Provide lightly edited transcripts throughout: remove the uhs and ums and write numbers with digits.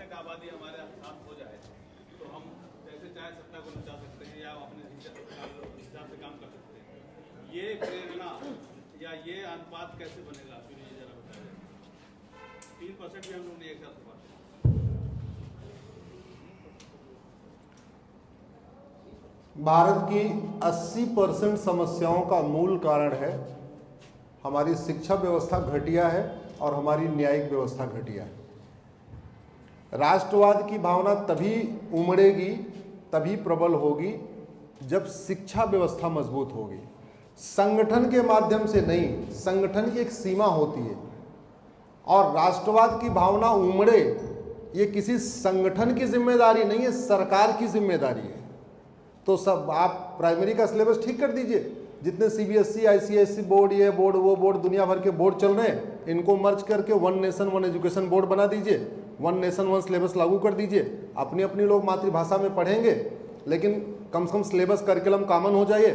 1% आबादी हमारे साथ हो जाए तो हम जैसे चाहे सत्ता को नचा सकते हैं या अपने हिसाब से काम कर सकते हैं। ये प्रेरणा या ये अनुपात कैसे बनेगा, फिर ये जरा बताइए। 3% भी हम लोग एक साथ बात। भारत की 80% समस्याओं का मूल कारण है हमारी शिक्षा व्यवस्था घटिया है और हमारी न्यायिक व्यवस्था घटिया है। राष्ट्रवाद की भावना तभी उमड़ेगी, तभी प्रबल होगी जब शिक्षा व्यवस्था मजबूत होगी। संगठन के माध्यम से नहीं, संगठन की एक सीमा होती है और राष्ट्रवाद की भावना उमड़े ये किसी संगठन की जिम्मेदारी नहीं है, सरकार की जिम्मेदारी है। तो सब आप प्राइमरी का सिलेबस ठीक कर दीजिए। जितने सीबीएसई, आईसीएसई बोर्ड, ये बोर्ड, वो बोर्ड, दुनिया भर के बोर्ड चल रहे हैं, इनको मर्ज करके one nation one education board बना दीजिए, वन नेशन वन सिलेबस लागू कर दीजिए। अपनी अपनी लोग मातृभाषा में पढ़ेंगे, लेकिन कम से कम सिलेबस करिकुलम कॉमन हो जाइए।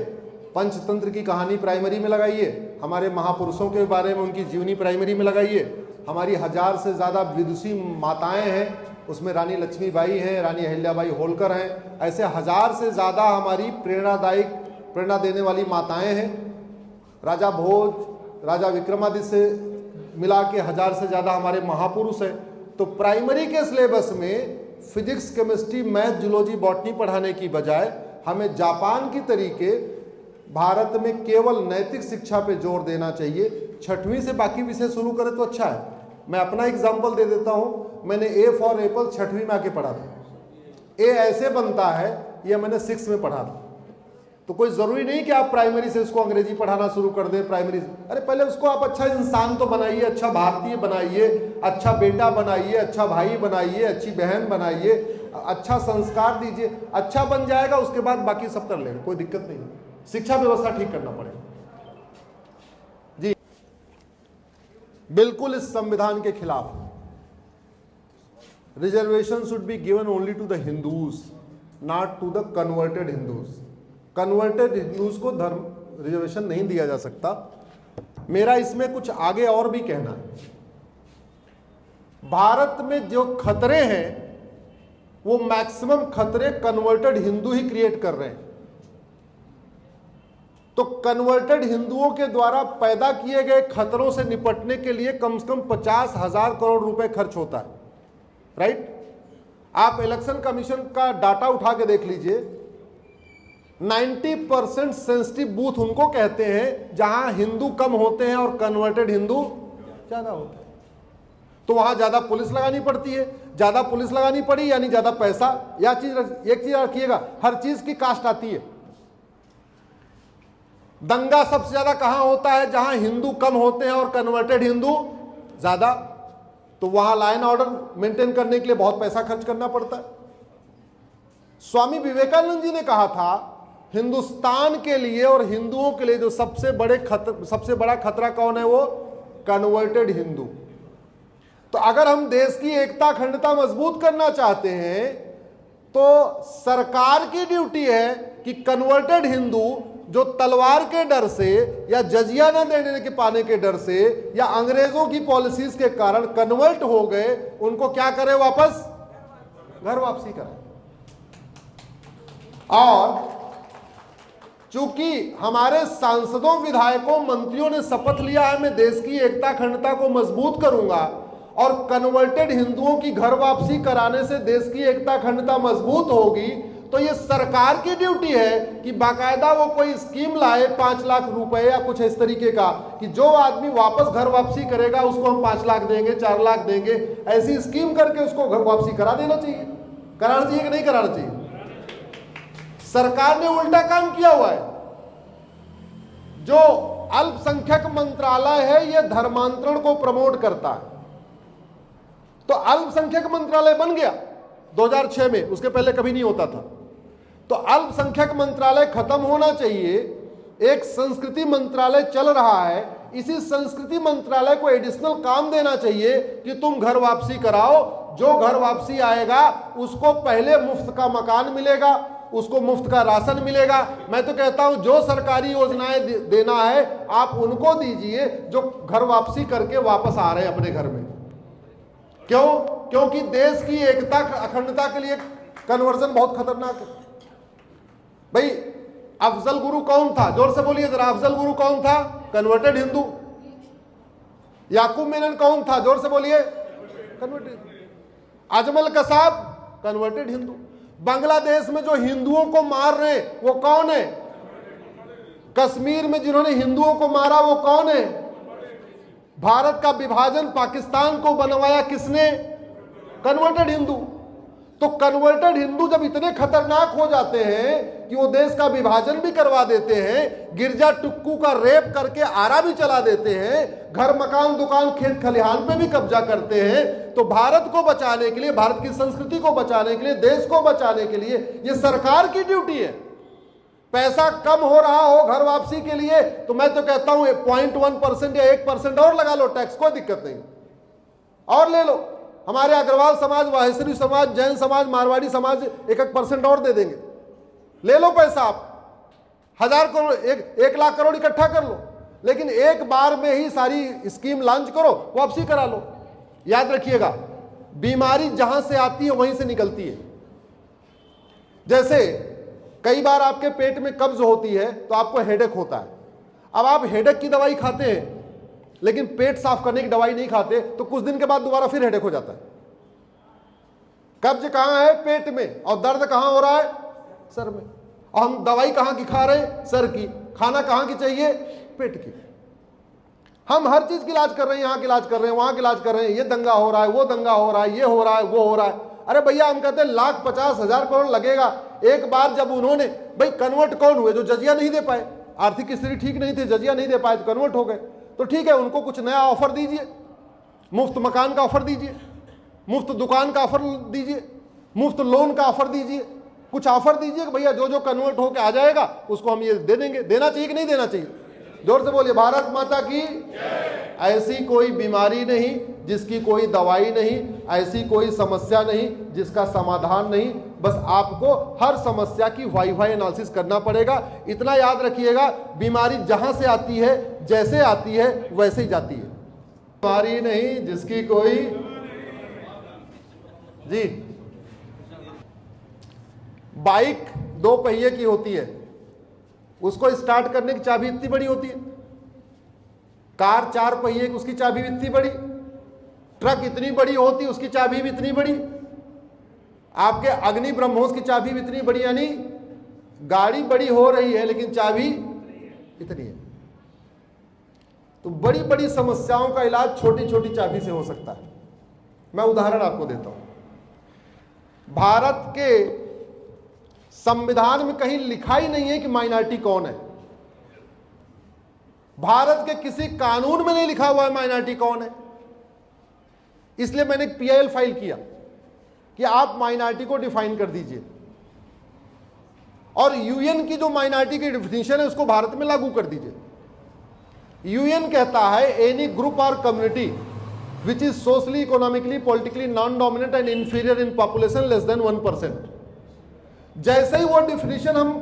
पंचतंत्र की कहानी प्राइमरी में लगाइए, हमारे महापुरुषों के बारे में उनकी जीवनी प्राइमरी में लगाइए। हमारी 1000 से ज़्यादा विदुषी माताएं हैं, उसमें रानी लक्ष्मीबाई हैं, रानी अहिल्याबाई होलकर हैं, ऐसे 1000 से ज़्यादा हमारी प्रेरणा देने वाली माताएं हैं। राजा भोज, राजा विक्रमादित्य से मिला के 1000 से ज़्यादा हमारे महापुरुष हैं। तो प्राइमरी के सिलेबस में physics, chemistry, math, zoology, botany पढ़ाने की बजाय हमें जापान की तरीके भारत में केवल नैतिक शिक्षा पे जोर देना चाहिए। 6वीं से बाकी विषय शुरू करें तो अच्छा है। मैं अपना एग्जाम्पल दे देता हूं। मैंने ए फॉर एप्पल 6वीं में आके पढ़ा था। ए ऐसे बनता है, यह मैंने 6 में पढ़ा था। तो कोई जरूरी नहीं कि आप प्राइमरी से उसको अंग्रेजी पढ़ाना शुरू कर दें। प्राइमरी अरे पहले उसको आप अच्छा इंसान तो बनाइए, अच्छा भारतीय बनाइए, अच्छा बेटा बनाइए, अच्छा भाई बनाइए, अच्छी बहन बनाइए, अच्छा संस्कार दीजिए। अच्छा बन जाएगा, उसके बाद बाकी सब कर लेंगे, कोई दिक्कत नहीं। शिक्षा व्यवस्था ठीक करना पड़ेगा जी। बिल्कुल इस संविधान के खिलाफ। Reservation should be given only to the Hindus, not to the converted Hindus. Converted Hindus को धर्म रिजर्वेशन नहीं दिया जा सकता। मेरा इसमें कुछ आगे और भी कहना है। भारत में जो खतरे हैं वो मैक्सिमम खतरे कन्वर्टेड हिंदू ही क्रिएट कर रहे हैं। तो कन्वर्टेड हिंदुओं के द्वारा पैदा किए गए खतरों से निपटने के लिए कम से कम 50,000 करोड़ रुपए खर्च होता है, राइट। आप इलेक्शन कमीशन का डाटा उठा के देख लीजिए। 90% सेंसिटिव बूथ उनको कहते हैं जहां हिंदू कम होते हैं और कन्वर्टेड हिंदू ज्यादा होते हैं। तो वहां ज्यादा पुलिस लगानी पड़ती है। ज्यादा पुलिस लगानी पड़ी यानी ज्यादा पैसा। एक चीज रखिएगा, हर चीज की कास्ट आती है। दंगा सबसे ज्यादा कहां होता है? जहां हिंदू कम होते हैं और कन्वर्टेड हिंदू ज्यादा। तो वहां लाइन ऑर्डर मेंटेन करने के लिए बहुत पैसा खर्च करना पड़ता है। स्वामी विवेकानंद जी ने कहा था हिंदुस्तान के लिए और हिंदुओं के लिए जो सबसे बड़ा खतरा कौन है? वो कन्वर्टेड हिंदू। तो अगर हम देश की एकता अखंडता मजबूत करना चाहते हैं तो सरकार की ड्यूटी है कि कन्वर्टेड हिंदू जो तलवार के डर से या जजिया न देने के पाने के डर से या अंग्रेजों की पॉलिसीज के कारण कन्वर्ट हो गए, उनको क्या करे? वापस घर वापसी करें। और चूंकि हमारे सांसदों, विधायकों, मंत्रियों ने शपथ लिया है मैं देश की एकता अखंडता को मजबूत करूंगा और कन्वर्टेड हिंदुओं की घर वापसी कराने से देश की एकता अखंडता मजबूत होगी, तो ये सरकार की ड्यूटी है कि बाकायदा वो कोई स्कीम लाए 5 लाख रुपए या कुछ इस तरीके का कि जो आदमी वापस घर वापसी करेगा उसको हम 5 लाख देंगे, 4 लाख देंगे। ऐसी स्कीम करके उसको घर वापसी करा देना चाहिए। कराना चाहिए कि नहीं कराना चाहिए? सरकार ने उल्टा काम किया हुआ है। जो अल्पसंख्यक मंत्रालय है यह धर्मांतरण को प्रमोट करता है। तो अल्पसंख्यक मंत्रालय बन गया 2006 में, उसके पहले कभी नहीं होता था। तो अल्पसंख्यक मंत्रालय खत्म होना चाहिए। एक संस्कृति मंत्रालय चल रहा है, इसी संस्कृति मंत्रालय को एडिशनल काम देना चाहिए कि तुम घर वापसी कराओ। जो घर वापसी आएगा उसको पहले मुफ्त का मकान मिलेगा, उसको मुफ्त का राशन मिलेगा। मैं तो कहता हूं जो सरकारी योजनाएं देना है आप उनको दीजिए जो घर वापसी करके वापस आ रहे हैं अपने घर में। क्यों? क्योंकि देश की एकता अखंडता के लिए कन्वर्जन बहुत खतरनाक है। भाई अफजल गुरु कौन था? जोर से बोलिए जरा, अफजल गुरु कौन था? कन्वर्टेड हिंदू। याकूब मेनन कौन था? जोर से बोलिए, कन्वर्टेड। अजमल कसाब कन्वर्टेड हिंदू। बांग्लादेश में जो हिंदुओं को मार रहे वो कौन है? कश्मीर में जिन्होंने हिंदुओं को मारा वो कौन है? भारत का विभाजन पाकिस्तान को बनवाया किसने? कन्वर्टेड हिंदू। तो कन्वर्टेड हिंदू जब इतने खतरनाक हो जाते हैं कि वो देश का विभाजन भी करवा देते हैं, गिरजा टुक्कू का रेप करके आरा भी चला देते हैं, घर मकान दुकान खेत खलिहान पे भी कब्जा करते हैं, तो भारत को बचाने के लिए, भारत की संस्कृति को बचाने के लिए, देश को बचाने के लिए ये सरकार की ड्यूटी है। पैसा कम हो रहा हो घर वापसी के लिए तो मैं तो कहता हूं 0.1% या 1% और लगा लो टैक्स, कोई दिक्कत नहीं, और ले लो। हमारे अग्रवाल समाज, वाहेश्वरी समाज, जैन समाज, मारवाड़ी समाज 1% और दे देंगे। ले लो पैसा, आप 1000 करोड़ 1 लाख करोड़ इकट्ठा कर लो, लेकिन एक बार में ही सारी स्कीम लॉन्च करो, वापसी करा लो। याद रखिएगा, बीमारी जहां से आती है वहीं से निकलती है। जैसे कई बार आपके पेट में कब्ज होती है तो आपको हेडेक होता है। अब आप हेडेक की दवाई खाते हैं लेकिन पेट साफ करने की दवाई नहीं खाते, तो कुछ दिन के बाद दोबारा फिर हेडेक हो जाता है। कब्ज कहां है? पेट में। और दर्द कहां हो रहा है? सर में। और हम दवाई कहां की खा रहे हैं? सर की। खाना कहां की चाहिए? पेट की। हम हर चीज की इलाज कर रहे हैं, यहां की इलाज कर रहे हैं, वहां की इलाज कर रहे हैं, ये दंगा हो रहा है, वो दंगा हो रहा है, ये हो रहा है, वो हो रहा है। अरे भैया, हम कहते हैं 1,50,000 करोड़ लगेगा। एक बार जब उन्होंने, भाई कन्वर्ट कौन हुए? जो जजिया नहीं दे पाए, आर्थिक स्थिति ठीक नहीं थी, जजिया नहीं दे पाए तो कन्वर्ट हो गए। तो ठीक है, उनको कुछ नया ऑफर दीजिए, मुफ्त मकान का ऑफर दीजिए, मुफ्त दुकान का ऑफर दीजिए, मुफ्त लोन का ऑफर दीजिए, कुछ ऑफर दीजिए कि भैया जो जो कन्वर्ट होकर आ जाएगा उसको हम ये दे देंगे। देना चाहिए कि नहीं देना चाहिए? जोर से बोलिए, भारत माता की। ऐसी कोई बीमारी नहीं जिसकी कोई दवाई नहीं, ऐसी कोई समस्या नहीं जिसका समाधान नहीं। बस आपको हर समस्या की वाई एनालिसिस करना पड़ेगा। इतना याद रखिएगा, बीमारी जहां से आती है, जैसे आती है वैसे ही जाती है। बीमारी नहीं जिसकी कोई, जी, बाइक 2 पहिए की होती है, उसको स्टार्ट करने की चाबी इतनी बड़ी होती है। कार 4 पहिए की, उसकी चाबी भी इतनी बड़ी। ट्रक इतनी बड़ी होती, उसकी चाबी भी इतनी बड़ी। आपके अग्नि ब्रह्मोस की चाबी भी इतनी बड़ी। यानी गाड़ी बड़ी हो रही है लेकिन चाबी इतनी है। तो बड़ी बड़ी समस्याओं का इलाज छोटी छोटी चाबी से हो सकता है। मैं उदाहरण आपको देता हूं। भारत के संविधान में कहीं लिखा ही नहीं है कि माइनॉरिटी कौन है। भारत के किसी कानून में नहीं लिखा हुआ है माइनॉरिटी कौन है। इसलिए मैंने एक पीआईएल फाइल किया कि आप माइनॉरिटी को डिफाइन कर दीजिए, और यूएन की जो माइनॉरिटी की डिफिनीशन है उसको भारत में लागू कर दीजिए। यूएन कहता है एनी ग्रुप और community which is socially, economically, politically non dominant and inferior in population less than 1%। जैसे ही वो डिफिनीशन हम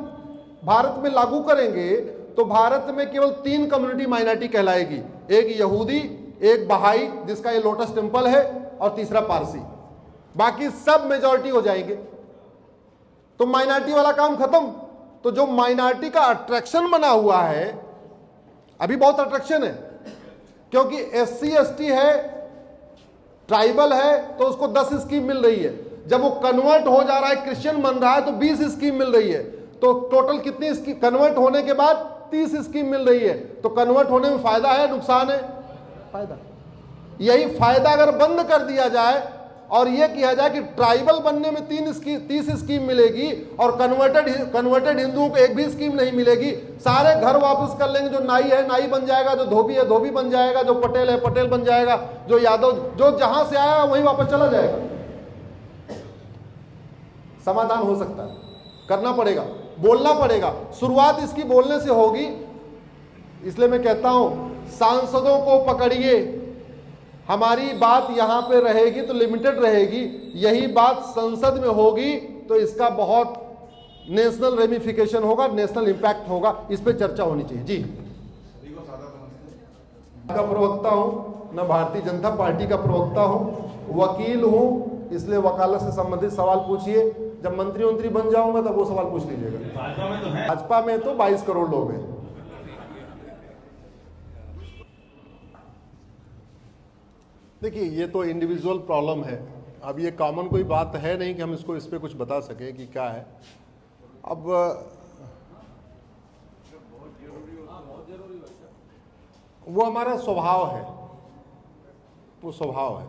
भारत में लागू करेंगे तो भारत में केवल 3 कम्युनिटी माइनॉरिटी कहलाएगी। एक यहूदी, एक बहाई जिसका ये लोटस टेम्पल है, और तीसरा पारसी। बाकी सब मेजॉरिटी हो जाएंगे। तो माइनॉरिटी वाला काम खत्म। तो जो माइनॉरिटी का अट्रैक्शन बना हुआ है, अभी बहुत अट्रैक्शन है, क्योंकि SC ST है, ट्राइबल है, तो उसको 10 स्कीम मिल रही है। जब वो कन्वर्ट हो जा रहा है, क्रिश्चियन बन रहा है, तो 20 स्कीम मिल रही है। तो टोटल कितनी स्कीम? कन्वर्ट होने के बाद 30 स्कीम मिल रही है। तो कन्वर्ट होने में फायदा है, नुकसान है? फायदा। यही फायदा अगर बंद कर दिया जाए और यह किया जाए कि ट्राइबल बनने में 30 स्कीम मिलेगी और कन्वर्टेड हिंदुओं को एक भी स्कीम नहीं मिलेगी, सारे घर वापस कर लेंगे। जो नाई है नाई बन जाएगा, जो धोबी है धोबी बन जाएगा, जो पटेल है पटेल बन जाएगा, जो यादव, जो जहां से आया वहीं वापस चला जाएगा। समाधान हो सकता है, करना पड़ेगा, बोलना पड़ेगा। शुरुआत इसकी बोलने से होगी। इसलिए मैं कहता हूं, सांसदों को पकड़िए। हमारी बात यहां पे रहेगी तो लिमिटेड रहेगी, यही बात संसद में होगी तो इसका बहुत नेशनल रेमिफिकेशन होगा, नेशनल इंपैक्ट होगा। इस पे चर्चा होनी चाहिए। जी, का प्रवक्ता हूं, न भारतीय जनता पार्टी का प्रवक्ता हूं, वकील हूं, इसलिए वकालत से संबंधित सवाल पूछिए। जब मंत्री बन जाऊंगा तब वो सवाल पूछ लीजिएगा। भाजपा में तो है। भाजपा में तो 22 करोड़ लोग हैं। देखिए, ये तो इंडिविजुअल प्रॉब्लम है। अब ये कॉमन कोई बात है नहीं कि हम इसको इस पे कुछ बता सकें कि क्या है। अब वो हमारा स्वभाव है, वो स्वभाव है,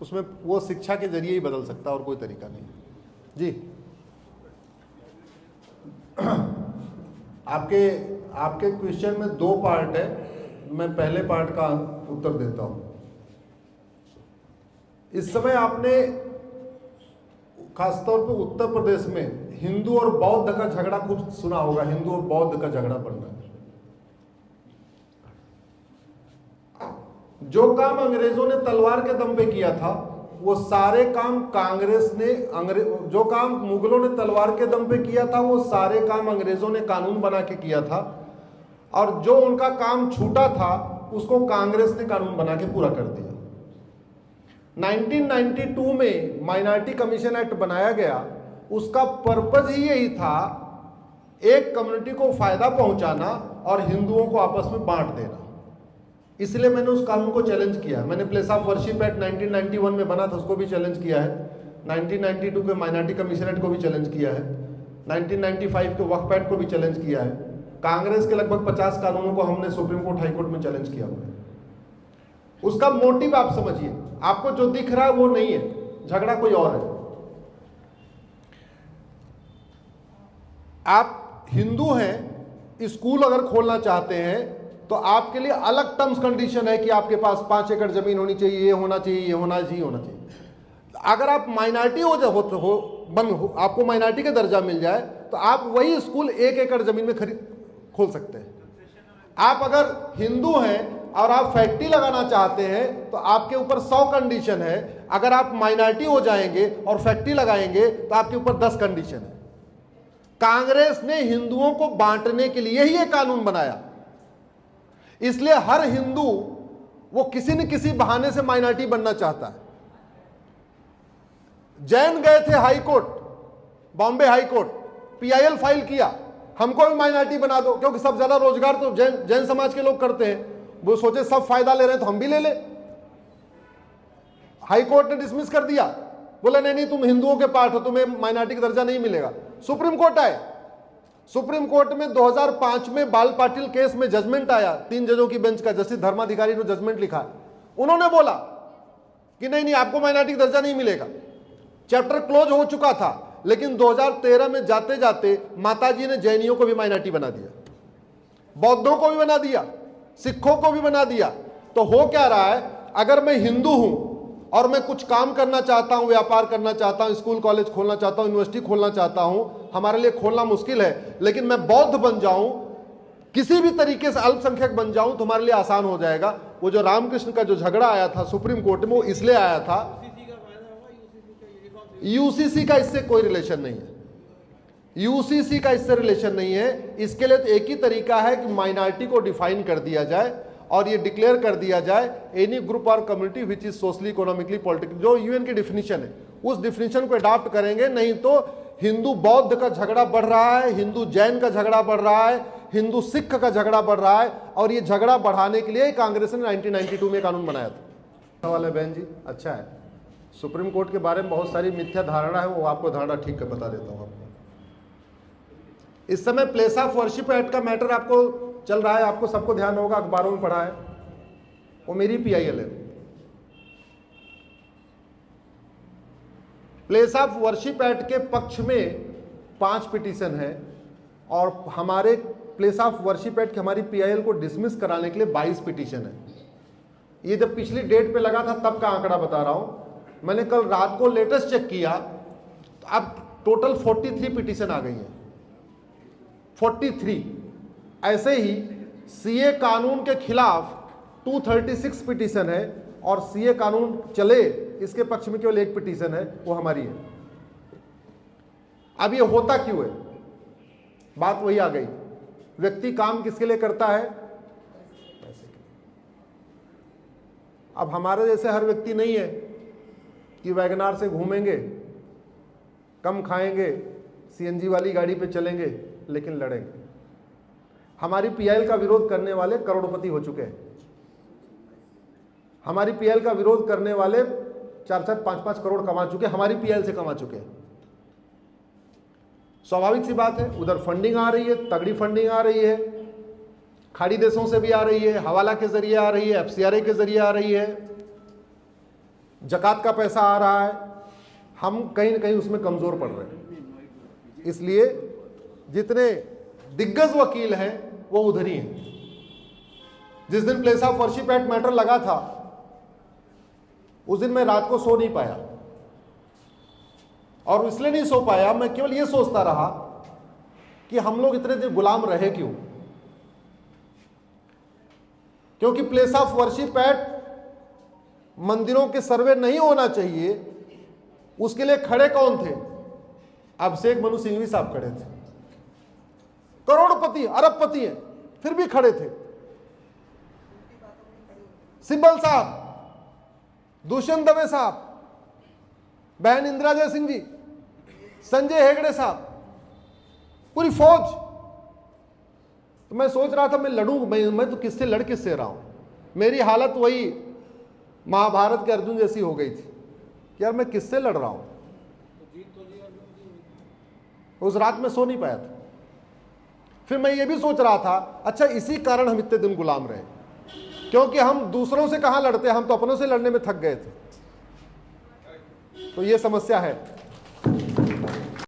उसमें वो शिक्षा के जरिए ही बदल सकता है और कोई तरीका नहीं। जी, आपके क्वेश्चन में 2 पार्ट है, मैं पहले पार्ट का उत्तर देता हूं। इस समय आपने खासतौर पर उत्तर प्रदेश में हिंदू और बौद्ध का झगड़ा खूब सुना होगा। हिंदू और बौद्ध का झगड़ा पड़ना, जो काम अंग्रेजों ने तलवार के दम पे किया था वो सारे काम कांग्रेस ने, जो काम मुगलों ने तलवार के दम पे किया था वो सारे काम अंग्रेजों ने कानून बना के किया था, और जो उनका काम छूटा था उसको कांग्रेस ने कानून बना के पूरा कर दिया। 1992 में माइनॉरिटी कमीशन एक्ट बनाया गया, उसका पर्पज ही यही था, एक कम्युनिटी को फायदा पहुंचाना और हिंदुओं को आपस में बांट देना। इसलिए मैंने उस कानून को चैलेंज किया। मैंने प्लेस ऑफ वर्शिप एक्ट 1991 में बना था, उसको भी चैलेंज किया है। 1992 के माइनॉरिटी कमीशन एक्ट को भी चैलेंज किया है। 1995 के वक्फ एक्ट को भी चैलेंज किया है। कांग्रेस के लगभग 50 कानूनों को हमने सुप्रीम कोर्ट, हाई कोर्ट में चैलेंज किया हुआ है। उसका मोटिव आप समझिए, आपको जो दिख रहा है वो नहीं है, झगड़ा कोई और है। आप हिंदू हैं, स्कूल अगर खोलना चाहते हैं तो आपके लिए अलग टर्म्स कंडीशन है कि आपके पास 5 एकड़ जमीन होनी चाहिए, ये होना चाहिए, ये होना चाहिए, होना चाहिए। अगर आप माइनॉरिटी आपको माइनॉरिटी का दर्जा मिल जाए तो आप वही स्कूल 1 एकड़ जमीन में खोल सकते हैं। आप अगर हिंदू हैं और आप फैक्ट्री लगाना चाहते हैं तो आपके ऊपर 100 कंडीशन है। अगर आप माइनॉरिटी हो जाएंगे और फैक्ट्री लगाएंगे तो आपके ऊपर 10 कंडीशन है। कांग्रेस ने हिंदुओं को बांटने के लिए ही यह कानून बनाया। इसलिए हर हिंदू वो किसी न किसी बहाने से माइनॉरिटी बनना चाहता है। जैन गए थे high court, Bombay high court, PIL file किया, हमको भी माइनॉरिटी बना दो, क्योंकि सब ज्यादा रोजगार तो जैन समाज के लोग करते हैं। वो सोचे सब फायदा ले रहे हैं तो हम भी ले ले। हाई कोर्ट ने डिसमिस कर दिया, बोला नहीं नहीं, तुम हिंदुओं के पार्ट हो, तुम्हें माइनॉरिटी का दर्जा नहीं मिलेगा। सुप्रीम कोर्ट आए, सुप्रीम कोर्ट में 2005 में बाल पाटिल केस में जजमेंट आया, 3 जजों की बेंच का, जस्टिस धर्माधिकारी ने जजमेंट लिखा। उन्होंने बोला कि नहीं नहीं, आपको माइनॉरिटी का दर्जा नहीं मिलेगा। चैप्टर क्लोज हो चुका था, लेकिन 2013 में जाते जाते माताजी ने जैनियों को भी माइनॉरिटी बना दिया, बौद्धों को भी बना दिया, सिखों को भी बना दिया। तो हो क्या रहा है, अगर मैं हिंदू हूं और मैं कुछ काम करना चाहता हूं, व्यापार करना चाहता हूं, स्कूल कॉलेज खोलना चाहता हूं, यूनिवर्सिटी खोलना चाहता हूं, हमारे लिए खोलना मुश्किल है, लेकिन मैं बौद्ध बन जाऊं, किसी भी तरीके से अल्पसंख्यक बन जाऊं तो हमारे लिए आसान हो जाएगा। वो जो रामकृष्ण का जो झगड़ा आया था सुप्रीम कोर्ट में, वो इसलिए आया था, यूसीसी का इससे कोई रिलेशन नहीं है। यूसीसी का इससे रिलेशन नहीं है। इसके लिए तो एक ही तरीका है कि माइनॉरिटी को डिफाइन कर दिया जाए और ये डिक्लेयर कर दिया जाए, एनी ग्रुप और community which is socially, economically, politically, जो यूएन की डिफिनीशन है उस डिफिनीशन को अडॉप्ट करेंगे। नहीं तो हिंदू बौद्ध का झगड़ा बढ़ रहा है, हिंदू जैन का झगड़ा बढ़ रहा है, हिंदू सिख का झगड़ा बढ़ रहा है, और ये झगड़ा बढ़ाने के लिए कांग्रेस ने 1992 में कानून बनाया था। सवाल है बहन जी, अच्छा है। सुप्रीम कोर्ट के बारे में बहुत सारी मिथ्या धारणा है, वो आपको धारणा ठीक कर बता देता हूँ आपको। इस समय प्लेस ऑफ वर्शिप एक्ट का मैटर आपको चल रहा है, आपको सबको ध्यान होगा, अखबारों में पढ़ा है, वो मेरी पीआईएल है। प्लेस ऑफ वर्शिप एक्ट के पक्ष में 5 पिटीशन है, और हमारे प्लेस ऑफ वर्शिप एक्ट की हमारी पीआईएल को डिसमिस कराने के लिए 22 पिटीशन है। ये जब पिछली डेट पे लगा था तब का आंकड़ा बता रहा हूं। मैंने कल रात को लेटेस्ट चेक किया, तो अब टोटल 43 पिटीशन आ गई हैं, 43। ऐसे ही सीए कानून के खिलाफ 236 पिटीशन है, और सीए कानून चले इसके पक्ष में केवल 1 पिटीशन है, वो हमारी है। अब ये होता क्यों है? बात वही आ गई, व्यक्ति काम किसके लिए करता है? पैसे के लिए। अब हमारे जैसे हर व्यक्ति नहीं है, कि वैगनार से घूमेंगे, कम खाएंगे, सीएनजी वाली गाड़ी पे चलेंगे, लेकिन लड़ेंगे। हमारी पीआईएल का विरोध करने वाले करोड़पति हो चुके हैं। हमारी पीएल का विरोध करने वाले 4-4, 5-5 करोड़ कमा चुके, हमारी पीएल से कमा चुके हैं। स्वाभाविक सी बात है, उधर फंडिंग आ रही है, तगड़ी फंडिंग आ रही है, खाड़ी देशों से भी आ रही है, हवाला के जरिए आ रही है, एफसीआरए के जरिए आ रही है, जकात का पैसा आ रहा है। हम कहीं ना कहीं उसमें कमजोर पड़ रहे हैं। इसलिए जितने दिग्गज वकील हैं वो उधर ही हैं। जिस दिन place of worship act matter लगा था उस दिन मैं रात को सो नहीं पाया, और इसलिए नहीं सो पाया, मैं केवल ये सोचता रहा कि हम लोग इतने दिन गुलाम रहे क्यों। क्योंकि प्लेस ऑफ वर्शिप एक्ट मंदिरों के सर्वे नहीं होना चाहिए, उसके लिए खड़े कौन थे? अभिषेक मनु सिंघवी साहब खड़े थे, करोड़पति अरबपति हैं, फिर भी खड़े थे। सिब्बल साहब, दुष्यंत दवे साहब, बहन इंदिरा जय सिंह जी, संजय हेगड़े साहब, पूरी फौज। तो मैं सोच रहा था मैं लड़ूं, मैं तो किससे लड़ किससे रहा हूं। मेरी हालत वही महाभारत के अर्जुन जैसी हो गई थी कि यार मैं किससे लड़ रहा हूं। उस रात में सो नहीं पाया था। फिर मैं ये भी सोच रहा था, अच्छा इसी कारण हम इतने दिन गुलाम रहे, क्योंकि हम दूसरों से कहां लड़ते, हम तो अपनों से लड़ने में थक गए थे। तो ये समस्या है।